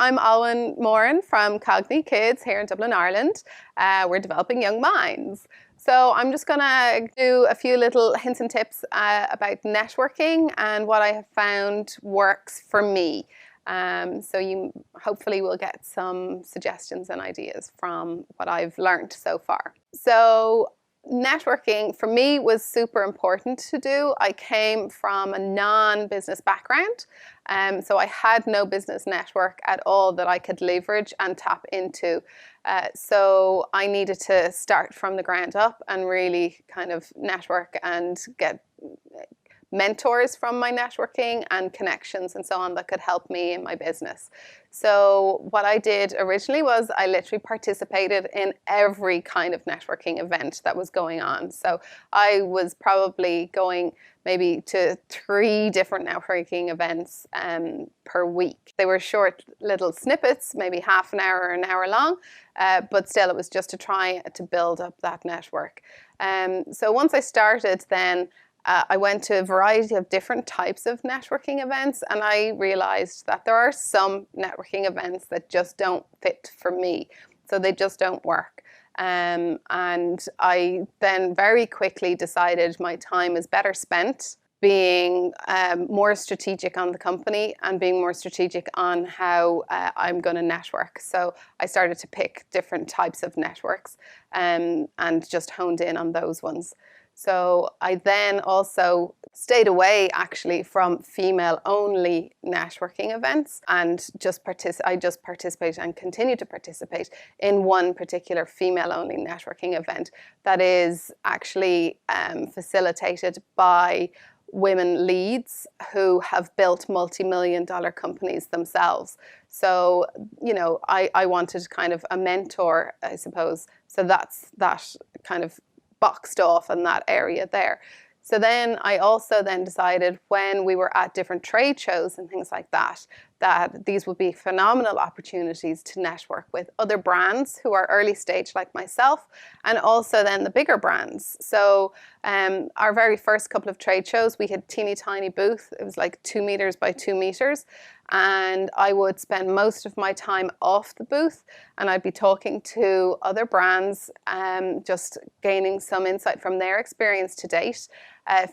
I'm Alwyn Moran from Cogni Kids here in Dublin, Ireland. We're developing young minds. So I'm just going to do a few little hints and tips about networking and what I have found works for me. So you hopefully will get some suggestions and ideas from what I've learned so far. So networking for me was super important to do. I came from a non-business background, so I had no business network at all that I could leverage and tap into. So I needed to start from the ground up and really kind of network and get mentors from my networking and connections and so on that could help me in my business. So what I did originally was I literally participated in every kind of networking event that was going on. So I was probably going maybe to 3 different networking events per week. They were short little snippets, maybe half an hour or an hour long, but still it was just to try to build up that network. So once I started then, I went to a variety of different types of networking events, and I realized that there are some networking events that just don't fit for me. So they just don't work. And I then very quickly decided my time is better spent being more strategic on the company and being more strategic on how I'm going to network. So I started to pick different types of networks and just honed in on those ones. So I then also stayed away actually from female-only networking events and I just participate and continue to participate in one particular female-only networking event that is actually facilitated by women leads who have built multi-million-dollar companies themselves. So, you know, I wanted kind of a mentor, I suppose. So that's that kind of boxed off in that area there. So then I also then decided when we were at different trade shows and things like that, that these would be phenomenal opportunities to network with other brands who are early stage like myself, and also then the bigger brands. So our very first couple of trade shows, we had teeny tiny booth. It was like 2 meters by 2 meters. And I would spend most of my time off the booth and I'd be talking to other brands, just gaining some insight from their experience to date,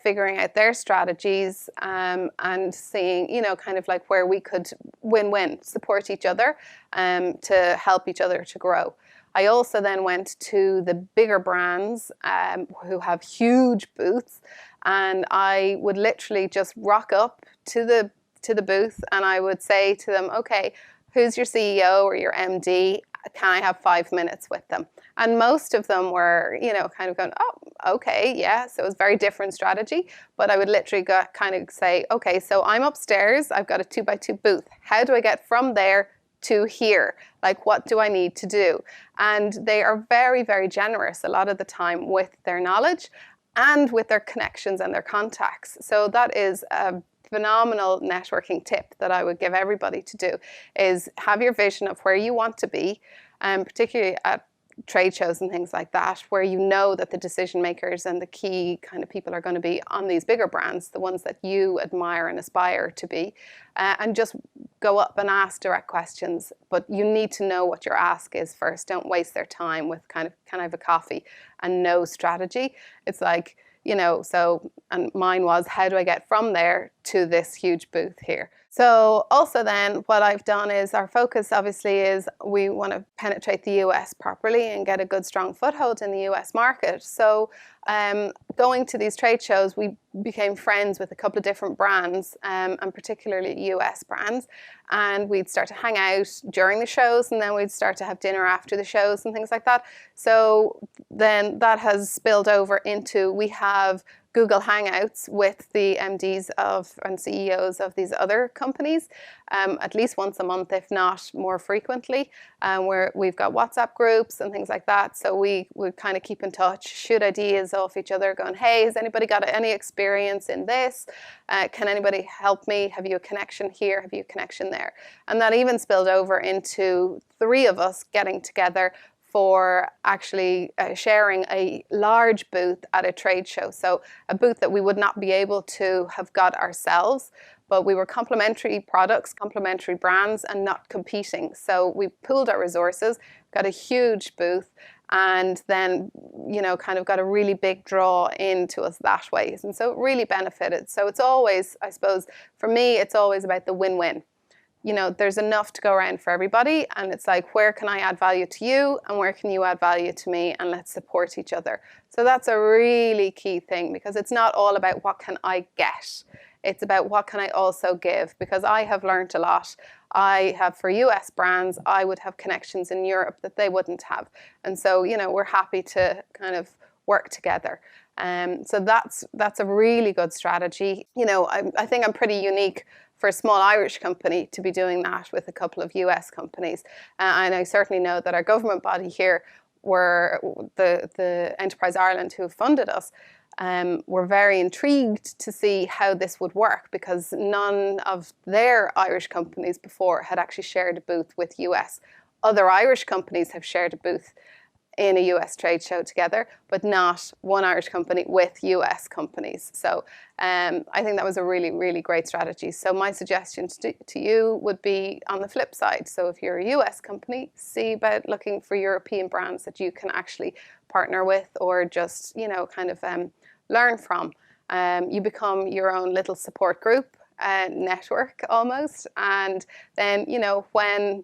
figuring out their strategies and seeing, you know, kind of like where we could win-win, support each other to help each other to grow. I also then went to the bigger brands who have huge booths, and I would literally just rock up to the booth and I would say to them, okay, who's your CEO or your MD? Can I have 5 minutes with them? And most of them were, you know, kind of going, oh, okay, yeah. So it was a very different strategy. But I would literally kind of say, okay, so I'm upstairs. I've got a 2x2 booth. How do I get from there to here? Like, what do I need to do? And they are very, very generous a lot of the time with their knowledge and with their connections and their contacts. So that is a phenomenal networking tip that I would give everybody to do, is have your vision of where you want to be, particularly at trade shows and things like that, where you know that the decision makers and the key kind of people are going to be on these bigger brands, the ones that you admire and aspire to be, and just go up and ask direct questions. But you need to know what your ask is first. Don't waste their time with kind of, can I have a coffee, and no strategy. It's like, you know, so, and mine was, how do I get from there to this huge booth here? So also then what I've done is, our focus obviously is we want to penetrate the US properly and get a good strong foothold in the US market. So going to these trade shows, we became friends with a couple of different brands, and particularly US brands. And we'd start to hang out during the shows, and then we'd start to have dinner after the shows and things like that. So then that has spilled over into, we have Google Hangouts with the MDs of and CEOs of these other companies, at least once a month, if not more frequently, where we've got WhatsApp groups and things like that. So we would kind of keep in touch, shoot ideas off each other, going, hey, has anybody got any experience in this? Can anybody help me? Have you a connection here? Have you a connection there? And that even spilled over into 3 of us getting together for actually sharing a large booth at a trade show. So a booth that we would not be able to have got ourselves, but we were complementary products, complementary brands, and not competing. So we pooled our resources, got a huge booth, and then, you know, kind of got a really big draw into us that way. And so it really benefited. So it's always, I suppose, for me, it's always about the win-win. You know, there's enough to go around for everybody, and it's like, where can I add value to you, and where can you add value to me, and let's support each other. So that's a really key thing, because it's not all about what can I get. It's about what can I also give, because I have learned a lot. I have, for US brands, I would have connections in Europe that they wouldn't have. And so, you know, we're happy to kind of work together. So that's a really good strategy. You know, I think I'm pretty unique for a small Irish company to be doing that with a couple of US companies. And I certainly know that our government body here, were the Enterprise Ireland, who funded us, were very intrigued to see how this would work, because none of their Irish companies before had actually shared a booth with US. Other Irish companies have shared a booth in a US trade show together, but not one Irish company with US companies. So I think that was a really, really great strategy. So my suggestion to you would be on the flip side. So if you're a US company, see about looking for European brands that you can actually partner with, or just, you know, kind of learn from. You become your own little support group, network almost. And then, you know, when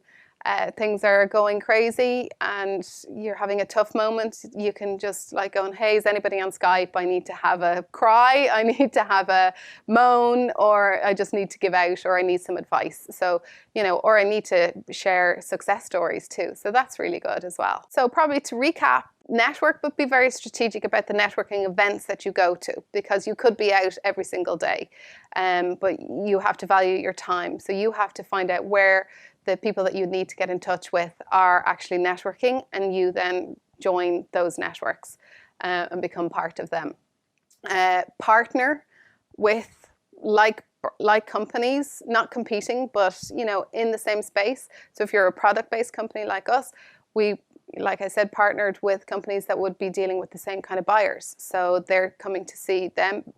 things are going crazy and you're having a tough moment, you can just like go, hey, is anybody on Skype? I need to have a cry, I need to have a moan, or I just need to give out, or I need some advice. So, you know, or I need to share success stories too. So that's really good as well. So probably to recap, network, but be very strategic about the networking events that you go to, because you could be out every single day, but you have to value your time. So you have to find out where the people that you need to get in touch with are actually networking, and you then join those networks and become part of them. Partner with like companies, not competing, but, you know, in the same space. So if you're a product-based company like us, we, like I said, partnered with companies that would be dealing with the same kind of buyers. So they're coming to see them,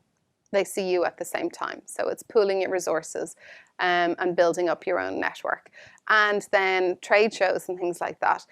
they see you at the same time. So it's pooling your resources and building up your own network. And then trade shows and things like that.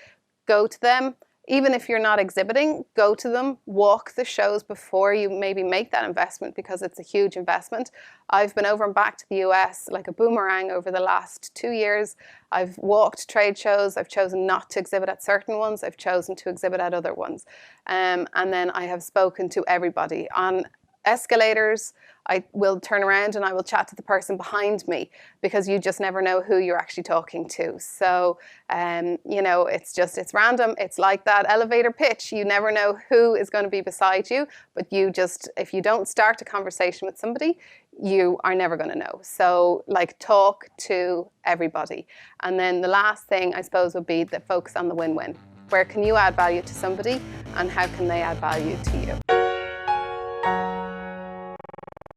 Go to them. Even if you're not exhibiting, go to them, walk the shows before you maybe make that investment, because it's a huge investment. I've been over and back to the US like a boomerang over the last 2 years. I've walked trade shows. I've chosen not to exhibit at certain ones. I've chosen to exhibit at other ones. And then I have spoken to everybody. On escalators, I will turn around and I will chat to the person behind me, because you just never know who you're actually talking to. So, you know, it's random. It's like that elevator pitch. You never know who is going to be beside you, but you just, if you don't start a conversation with somebody, you are never going to know. So like, talk to everybody. And then the last thing, I suppose, would be the focus on the win-win. Where can you add value to somebody, and how can they add value to you?